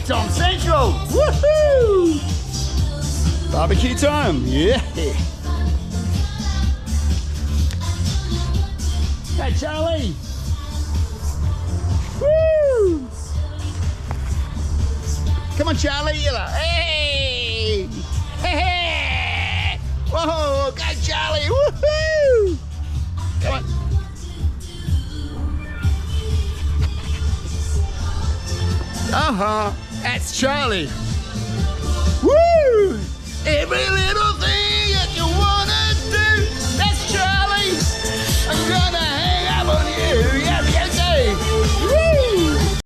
Tom Central. Woohoo! Barbecue time. Yeah. Hey, Charlie. Woo! Come on, Charlie. You're like, hey! Hey! Hey! Whoa! Go, Charlie! Woohoo! Come on. That's Charlie. Woo! Every little